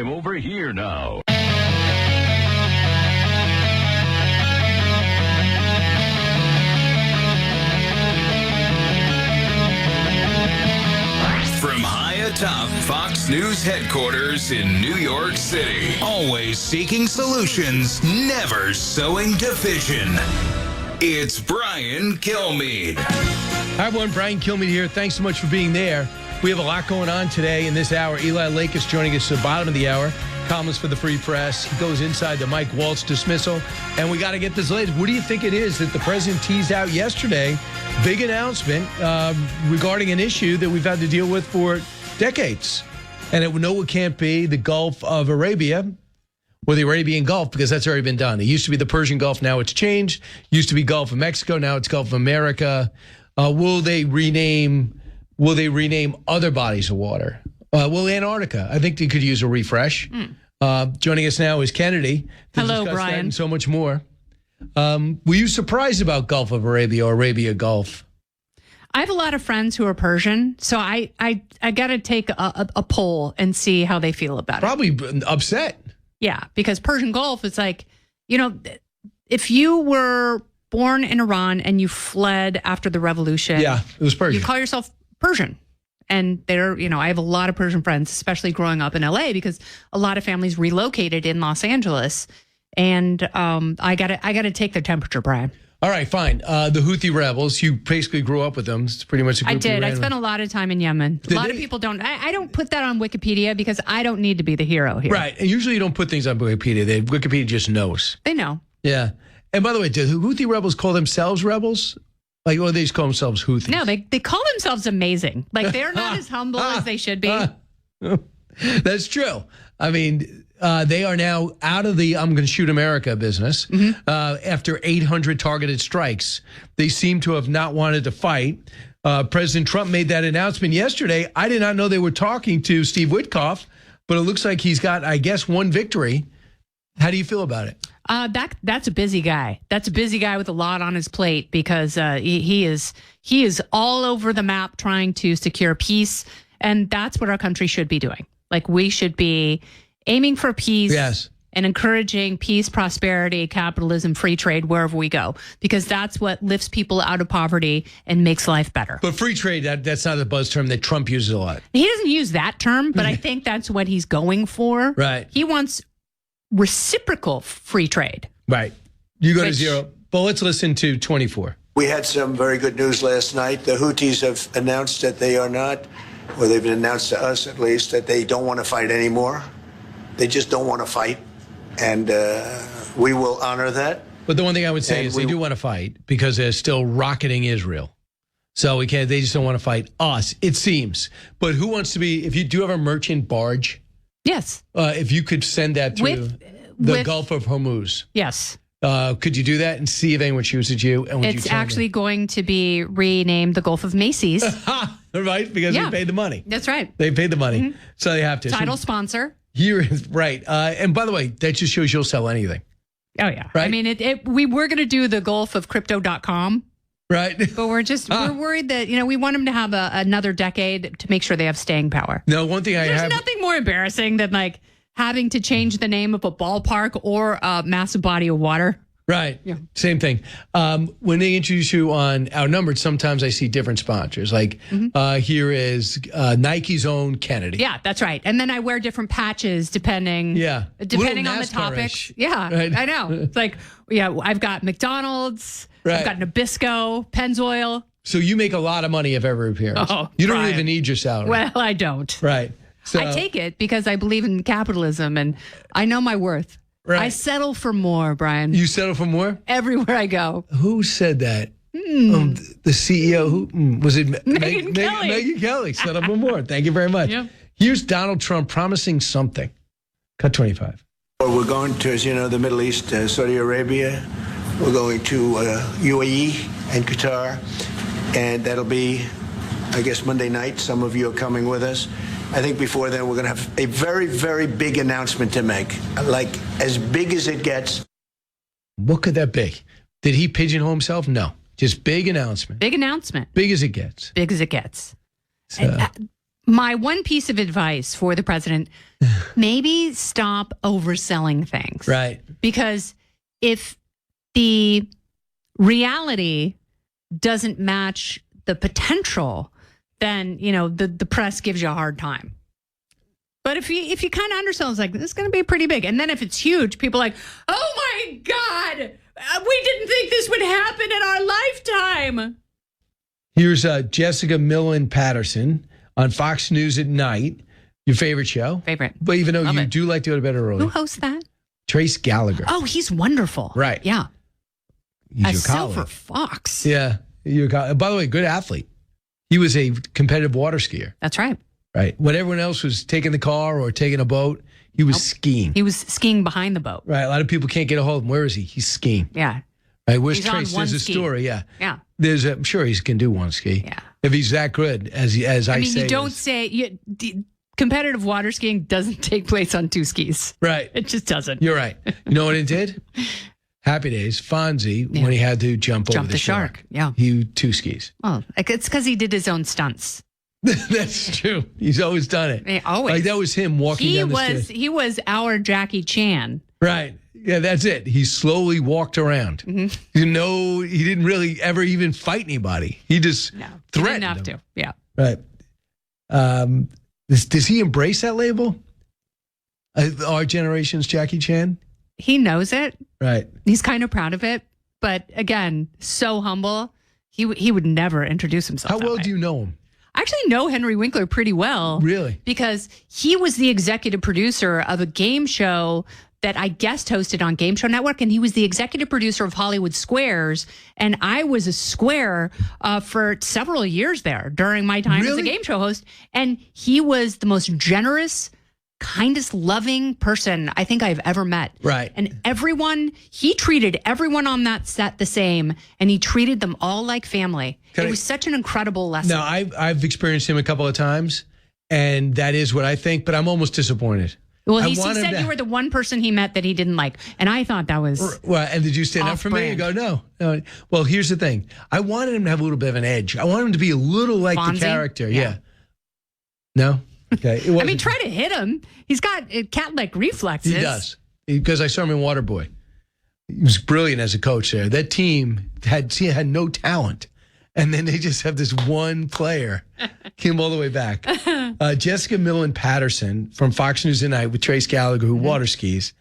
time over here now. From high atop Fox News headquarters in New York City, always seeking solutions, never sowing division. It's Brian Kilmeade. Hi, everyone. Brian Kilmeade here. Thanks so much for being there. We have a lot going on today in this hour. Eli Lake is joining us at the bottom of the hour. Columnist for the Free Press. He goes inside the Mike Waltz dismissal. And we got to get this latest. What do you think it is that the president teased out yesterday? Big announcement regarding an issue that we've had to deal with for decades. And it can't be the Gulf of Arabia or the Arabian Gulf, because that's already been done. It used to be the Persian Gulf. Now it's changed. Used to be Gulf of Mexico. Now it's Gulf of America. Will they rename other bodies of water? Well, Antarctica. I think they could use a refresh. Joining us now is Kennedy. Hello, Brian. And so much more. Were you surprised about Gulf of Arabia or Arabia Gulf? I have a lot of friends who are Persian, so I got to take a poll and see how they feel about it. Probably upset. Yeah, because Persian Gulf, it's like, if you were born in Iran and you fled after the revolution. Yeah, it was Persian. You call yourself Persian. And I have a lot of Persian friends, especially growing up in LA, because a lot of families relocated in Los Angeles. And I gotta take their temperature, Brian. All right, fine. The Houthi rebels, you basically grew up with them. It's pretty much a group. I did. I spent a lot of time in Yemen. A lot of people don't. I don't put that on Wikipedia because I don't need to be the hero here. Right. And usually you don't put things on Wikipedia. Wikipedia just knows. They know. Yeah. And by the way, do the Houthi rebels call themselves rebels? Or they just call themselves Houthis? No, they call themselves amazing. Like, they're not as humble as they should be. That's true. I mean, they are now out of the I'm going to shoot America business after 800 targeted strikes. They seem to have not wanted to fight. President Trump made that announcement yesterday. I did not know they were talking to Steve Witkoff, but it looks like he's got, I guess, one victory. How do you feel about it? That's a busy guy. That's a busy guy with a lot on his plate, because he is all over the map trying to secure peace, and that's what our country should be doing. Like, we should be aiming for peace. Yes. And encouraging peace, prosperity, capitalism, free trade wherever we go, because that's what lifts people out of poverty and makes life better. But free trade, that's not a buzz term that Trump uses a lot. He doesn't use that term, but I think that's what he's going for. Right. He wants reciprocal free trade. Right. You go to zero. But let's listen to 24. We had some very good news last night. The Houthis have announced that they are not, or they've announced to us at least, that they don't want to fight anymore. They just don't want to fight. And we will honor that. But the one thing I would say is they do want to fight because they're still rocketing Israel. So they just don't want to fight us, it seems. But who wants to be, if you do have a merchant barge? Yes. If you could send that through the Gulf of Hormuz. Yes. Could you do that and see if anyone chooses you? And it's actually going to be renamed the Gulf of Macy's. Right? Because they paid the money. That's right. They paid the money. So they have to. Title sponsor. Here is right. And by the way, that just shows you'll sell anything. Oh, yeah. Right? I mean, we were going to do the Gulf of Crypto.com. Right. But we're worried that, we want them to have another decade to make sure they have staying power. No, one thing There's nothing more embarrassing than having to change the name of a ballpark or a massive body of water. Right. Yeah. Same thing. When they introduce you on Outnumbered, sometimes I see different sponsors. Like here is Nike's own Kennedy. Yeah, that's right. And then I wear different patches depending on the topics. Yeah, right. I know. It's like, I've got McDonald's. Right. I've got Nabisco, Pennzoil. So you make a lot of money if ever appears. Oh, you don't Brian. even need your salary. Well, I don't. Right. So, I take it because I believe in capitalism and I know my worth. Right. I settle for more, Brian. You settle for more? Everywhere I go. Who said that? The CEO, was it Megyn Kelly. Megyn Kelly, settle for more. Thank you very much. Yep. Here's Donald Trump promising something. Cut 25. We're going to, as you know, the Middle East, Saudi Arabia. We're going to UAE and Qatar. And that'll be, I guess, Monday night. Some of you are coming with us. I think before then, we're going to have a very, very big announcement to make, like as big as it gets. What could that be? Did he pigeonhole himself? No. Just big announcement. Big announcement. Big as it gets. Big as it gets. So, My one piece of advice for the president, maybe stop overselling things. Right. Because if the reality doesn't match the potential, then, the press gives you a hard time. But if you kind of understand, it's like, this is going to be pretty big. And then if it's huge, people are like, oh my God, we didn't think this would happen in our lifetime. Here's Jessica Millen Patterson on Fox News at night. Your favorite show? Favorite. But even though Love you it. do like to go to bed early. Who hosts that? Trace Gallagher. Oh, he's wonderful. Right. Yeah. He's A your silver colleague. fox. Yeah. By the way, good athlete. He was a competitive water skier. That's right. Right. When everyone else was taking the car or taking a boat, he was skiing. He was skiing behind the boat. Right. A lot of people can't get a hold of him. Where is he? He's skiing. Yeah. Right. Where's He's on Trace? one There's a ski. story. Yeah. Yeah. I'm sure he can do one ski. Yeah. If he's that good as I mean, say. you don't say competitive water skiing doesn't take place on two skis. Right. It just doesn't. You're right. You know what it did? Happy Days, Fonzie, when he had to jump over the shark. Yeah. He two skis. Well, it's because he did his own stunts. That's true. He's always done it. Yeah, always. Like that was him walking down the stairs. He was our Jackie Chan. Right. Yeah, that's it. He slowly walked around. Mm-hmm. He didn't really ever even fight anybody. He just threatened Didn't have them. to. Yeah. Right. Does he embrace that label? Our generation's Jackie Chan? He knows it. Right. He's kind of proud of it. But again, so humble. He would never introduce himself. How well do you know him? I actually know Henry Winkler pretty well. Really? Because he was the executive producer of a game show that I guest hosted on Game Show Network, and he was the executive producer of Hollywood Squares, and I was a square for several years there during my time as a game show host, and he was the most generous, kindest, loving person I think I've ever met. Right. And he treated everyone on that set the same, and he treated them all like family. It was such an incredible lesson. No, I've experienced him a couple of times, and that is what I think, but I'm almost disappointed. Well, he said you were the one person he met that he didn't like, and I thought that was well. And did you stand up for me? You go, no. Well, here's the thing. I wanted him to have a little bit of an edge. I wanted him to be a little like Fonzie? the character. Yeah. No. Okay. I mean, try to hit him. He's got cat-like reflexes. He does, because I saw him in Waterboy. He was brilliant as a coach there. That team had no talent. And then they just have this one player, came all the way back. Jessica Millen Patterson from Fox News Tonight with Trace Gallagher, who water skis.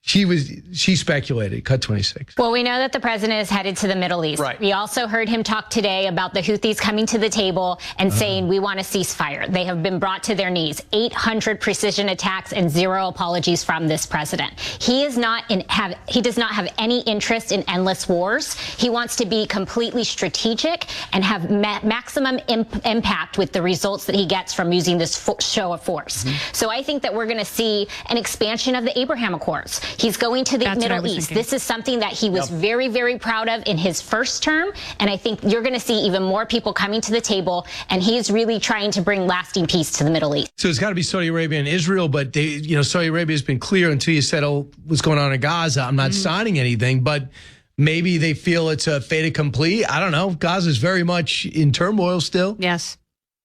She speculated, cut 26. Well, we know that the president is headed to the Middle East. Right. We also heard him talk today about the Houthis coming to the table and saying, we want a ceasefire. They have been brought to their knees. 800 precision attacks and 0 apologies from this president. He does not have any interest in endless wars. He wants to be completely strategic and have maximum impact with the results that he gets from using this show of force. So I think that we're going to see an expansion of the Abraham Accords. He's going to the Middle East. This is something that he was very, very proud of in his first term. And I think you're going to see even more people coming to the table. And he's really trying to bring lasting peace to the Middle East. So it's got to be Saudi Arabia and Israel. But Saudi Arabia has been clear until you settle what's going on in Gaza. I'm not signing anything. But maybe they feel it's a fait accompli. I don't know. Gaza is very much in turmoil still. Yes.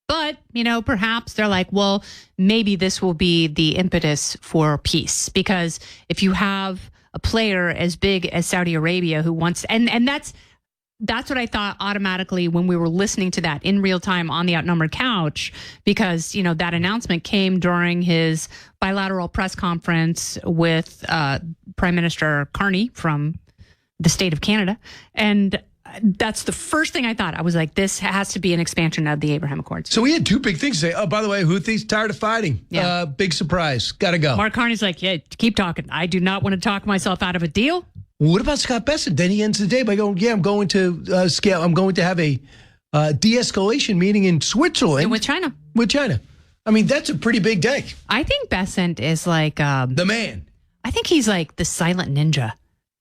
But, perhaps they're like, well, maybe this will be the impetus for peace. Because if you have a player as big as Saudi Arabia who wants, and that's what I thought automatically when we were listening to that in real time on the Outnumbered Couch, because, that announcement came during his bilateral press conference with Prime Minister Carney from the state of Canada. And that's the first thing I thought. I was like, this has to be an expansion of the Abraham Accords. So we had two big things to say. Oh, by the way, Houthis tired of fighting. Yeah. Big surprise. Got to go. Mark Carney's like, yeah, keep talking. I do not want to talk myself out of a deal. What about Scott Bessent? Then he ends the day by going, yeah, I'm going to scale. I'm going to have a de-escalation meeting in Switzerland. And with China. With China. I mean, that's a pretty big day. I think Bessent is like... the man. I think he's like the silent ninja.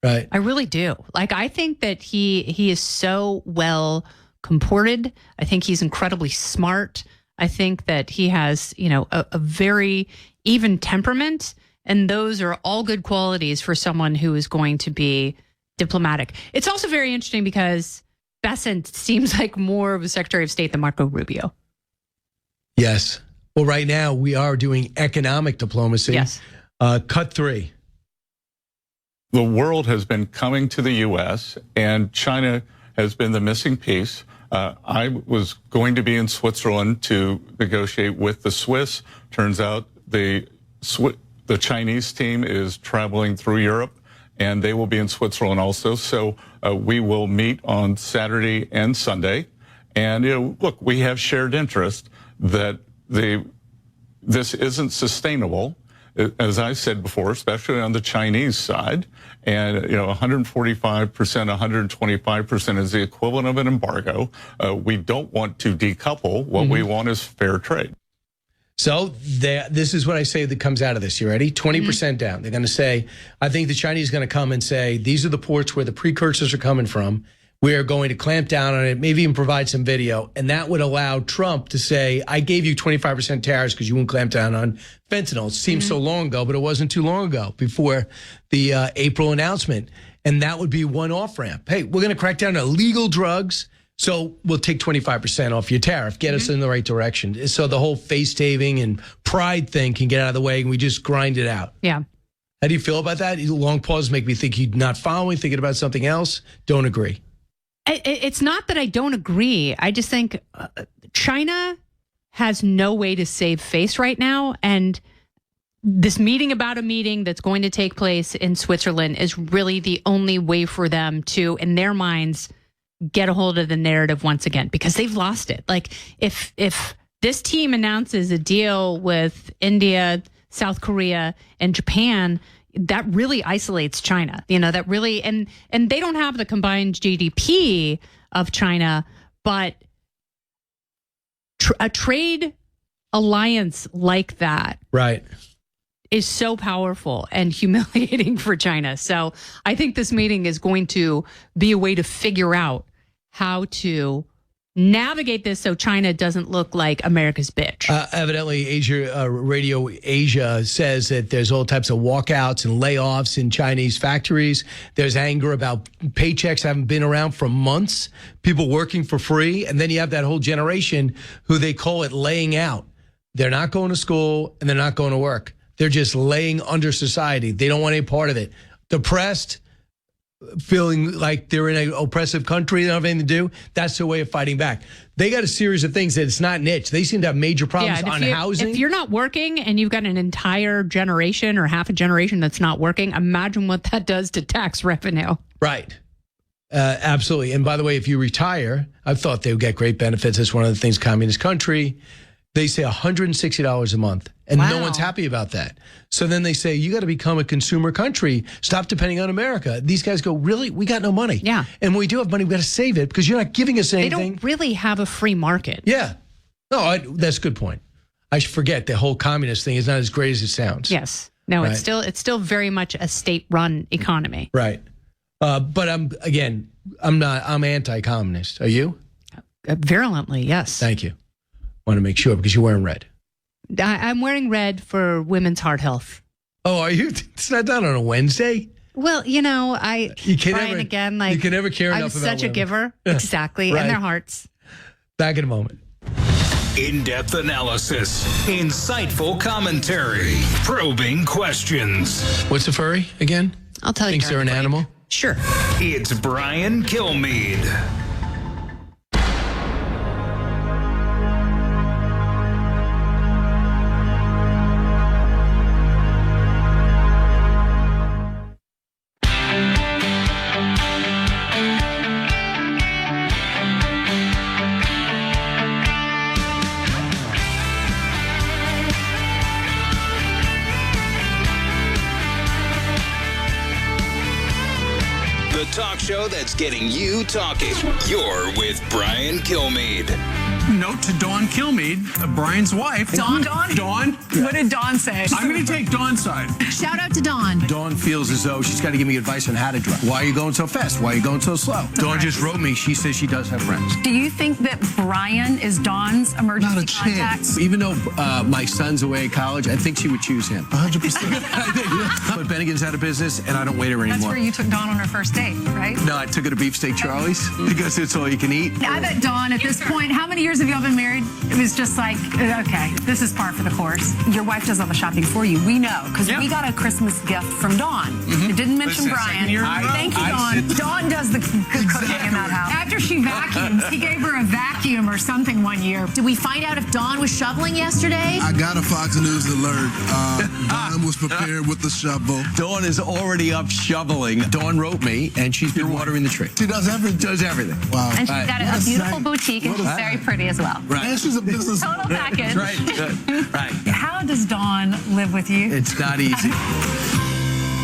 Right. I really do. Like, I think that he is so well comported. I think he's incredibly smart. I think that he has, a very even temperament. And those are all good qualities for someone who is going to be diplomatic. It's also very interesting because Bessent seems like more of a Secretary of State than Marco Rubio. Yes. Well, right now we are doing economic diplomacy. Yes. Cut 3. The world has been coming to the U.S., and China has been the missing piece. I was going to be in Switzerland to negotiate with the Swiss. Turns out the Chinese team is traveling through Europe, and they will be in Switzerland also. So we will meet on Saturday and Sunday. And, look, we have shared interest that this isn't sustainable, as I said before, especially on the Chinese side. And, 145%, 125% is the equivalent of an embargo. We don't want to decouple. What we want is fair trade. So this is what I say that comes out of this. You ready? 20% down. They're going to say, I think the Chinese are going to come and say, these are the ports where the precursors are coming from. We are going to clamp down on it, maybe even provide some video. And that would allow Trump to say, I gave you 25% tariffs because you won't clamp down on fentanyl. It seems so long ago, but it wasn't too long ago before the April announcement. And that would be one off-ramp. Hey, we're going to crack down on illegal drugs. So we'll take 25% off your tariff, get us in the right direction. So the whole face-taving and pride thing can get out of the way and we just grind it out. Yeah. How do you feel about that? Long pauses make me think you're not following, thinking about something else. Don't agree. It's not that I don't agree. I just think China has no way to save face right now. And this meeting about a meeting that's going to take place in Switzerland is really the only way for them to, in their minds, get a hold of the narrative once again, because they've lost it. Like if this team announces a deal with India, South Korea, and Japan, that really isolates China, that really, and they don't have the combined GDP of China, but a trade alliance like that, right, is so powerful and humiliating for China. So I think this meeting is going to be a way to figure out how to navigate this so China doesn't look like America's bitch. Evidently, Radio Asia says that there's all types of walkouts and layoffs in Chinese factories. There's anger about paychecks haven't been around for months, people working for free. And then you have that whole generation who they call it laying out. They're not going to school and they're not going to work. They're just laying under society. They don't want any part of it. Depressed, feeling like they're in an oppressive country, they don't have anything to do. That's their way of fighting back. They got a series of things that it's not niche. They seem to have major problems on housing. If you're not working and you've got an entire generation or half a generation that's not working, imagine what that does to tax revenue. Right. Absolutely. And by the way, if you retire, I've thought they would get great benefits. That's one of the things, communist country. They say $160 a month, and no one's happy about that. So then they say, you got to become a consumer country. Stop depending on America. These guys go, really? We got no money. Yeah. And when we do have money, we got to save it because you're not giving us anything. They don't really have a free market. Yeah. No, that's a good point. I should forget the whole communist thing is not as great as it sounds. Yes. No, right. It's still very much a state-run economy. Right. But I'm anti-communist. Are you? Virulently, yes. Thank you. Want to make sure because you're wearing red. I'm wearing red for women's heart health. Oh, are you? It's not done on a Wednesday? Well, you can never care enough about I'm such a giver. Exactly. Right. And their hearts. Back in a moment. In-depth analysis, insightful commentary, probing questions. What's a furry again? I'll tell you. Thinks they're an animal? Sure. It's Brian Kilmeade. Talk show that's getting you talking. You're with Brian Kilmeade. Note to Dawn Kilmeade, Brian's wife. Dawn? What did Dawn say? I'm going to take Dawn's side. Shout out to Dawn. Dawn feels as though she's got to give me advice on how to drive. Why are you going so fast? Why are you going so slow? Dawn just wrote me. She says she does have friends. Do you think that Brian is Dawn's emergency Not a contact? chance. Even though my son's away at college, I think she would choose him. 100%. But Bennigan's out of business, and I don't wait her anymore. That's where you took Dawn on her first date, right? No, I took her to Beefsteak Charlie's because it's all you can eat. I bet Dawn, at this point, how many years years have y'all been married? It was just like, okay, this is par for the course. Your wife does all the shopping for you. We know, because we got a Christmas gift from Dawn. It didn't mention Brian. Thank you, Dawn. Dawn does the good cooking in that house. After she vacuums, he gave her a vacuum or something one year. Did we find out if Dawn was shoveling yesterday? I got a Fox News alert. Dawn was prepared with the shovel. Dawn is already up shoveling. Dawn wrote me, and she's been watering the tree. She does everything. Does everything. Wow. And she's got a beautiful boutique, and she's very pretty as well. Right. And she's a business. Total package. Right. Right. How does Dawn live with you? It's not easy.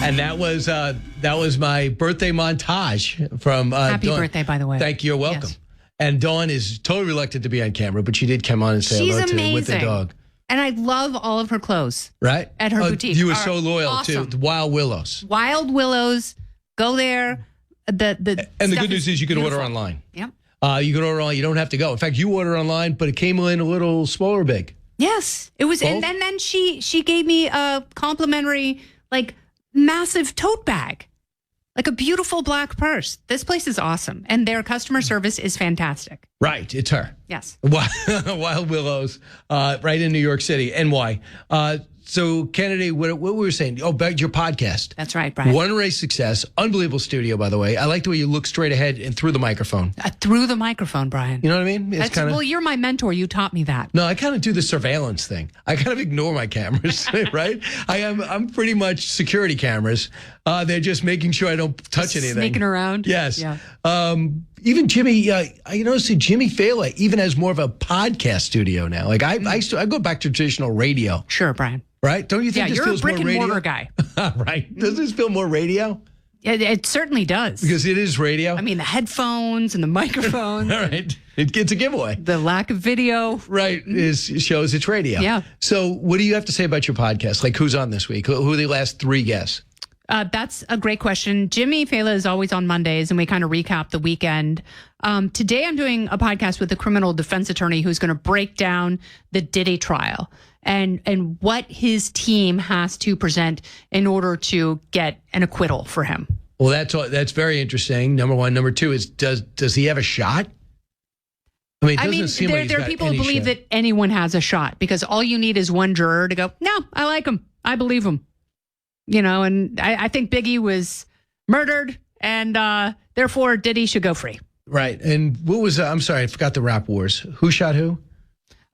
And that was my birthday montage from Happy Dawn. birthday, by the way. Thank you. You're welcome. Yes. And Dawn is totally reluctant to be on camera, but she did come on and say She's hello amazing. with the dog. And I love all of her clothes. Right? At her boutique. You were Are so loyal awesome. to Wild Willows. Wild Willows. Go there. And the stuff good news is you can order beautiful. online. Yep. You can order online. You don't have to go. In fact, you order online, but it came in a little smaller big. Yes, it was, and then she gave me a complimentary massive tote bag, like a beautiful black purse. This place is awesome, and their customer service is fantastic. Right, it's her. Yes, Wild Willows, right in New York City, NY. So, Kennedy, what we were saying? Oh, back to your podcast. That's right, Brian. One Race Success, unbelievable studio, by the way. I like the way you look straight ahead and through the microphone. Through the microphone, Brian. You know what I mean? It's kinda, well, you're my mentor. You taught me that. No, I kind of do the surveillance thing. I kind of ignore my cameras, right? I'm pretty much security cameras. They're just making sure I don't touch anything. Sneaking around. Yes. Yeah. Even Jimmy, I noticed that Jimmy Fallon even has more of a podcast studio now. Like I go back to traditional radio. Sure, Brian. Right? Don't you think this you're feels a brick more and radio? mortar guy. Right? Does this feel more radio? It certainly does. Because it is radio. I mean, the headphones and the microphones. All right. It's a giveaway. The lack of video. Right. Shows it's radio. Yeah. So what do you have to say about your podcast? Like who's on this week? Who are the last three guests? That's a great question. Jimmy Fallon is always on Mondays, and we kind of recap the weekend. Today, I'm doing a podcast with a criminal defense attorney who's going to break down the Diddy trial and what his team has to present in order to get an acquittal for him. Well, that's very interesting. Number one. Number two is does he have a shot? I mean, it doesn't seem like there are people who believe that anyone has a shot because all you need is one juror to go, no, I like him. I believe him. You know, and I think Biggie was murdered, and therefore Diddy should go free. Right. And what was I'm sorry, I forgot the rap wars. Who shot who?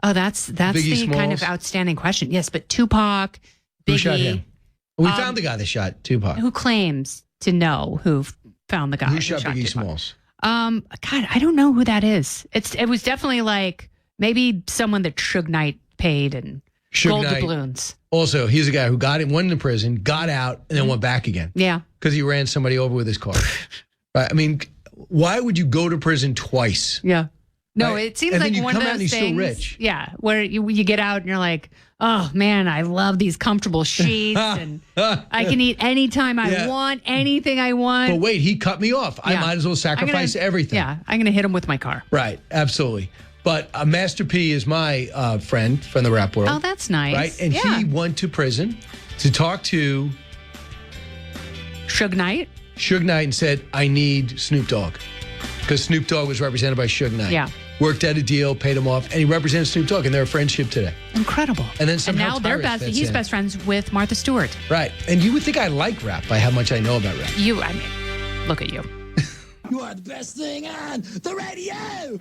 Oh, that's Biggie the Smalls? kind of outstanding question. Yes, but Tupac, Biggie. Who shot him? We found the guy that shot Tupac. Who claims to know who found the guy Who shot Biggie Tupac. Smalls? God, I don't know who that is. It was definitely like maybe someone that Suge Knight paid and gold doubloons. Also, he's a guy who went into prison, got out, and then went back again. Yeah. Because he ran somebody over with his car. Right? I mean, why would you go to prison twice? Yeah. No, Right? it seems And like then you one come of out those and he's things. still rich. Yeah, where you get out and you're like, oh man, I love these comfortable sheets, and I can eat anytime I want, anything I want. But wait, he cut me off. I Yeah. might as well sacrifice everything. Yeah, I'm gonna hit him with my car. Right, absolutely. But Master P is my friend from the rap world. Oh, that's nice. Right, and he went to prison to talk to Suge Knight. Suge Knight and said, I need Snoop Dogg. Because Snoop Dogg was represented by Suge Knight. Yeah. Worked out a deal, paid him off, and he represents Snoop Dogg, and they're a friendship today. Incredible. And then somehow now they're Tyrus best. fits He's in. best friends with Martha Stewart. Right. And you would think I like rap by how much I know about rap. I mean, look at you. You are the best thing on the radio.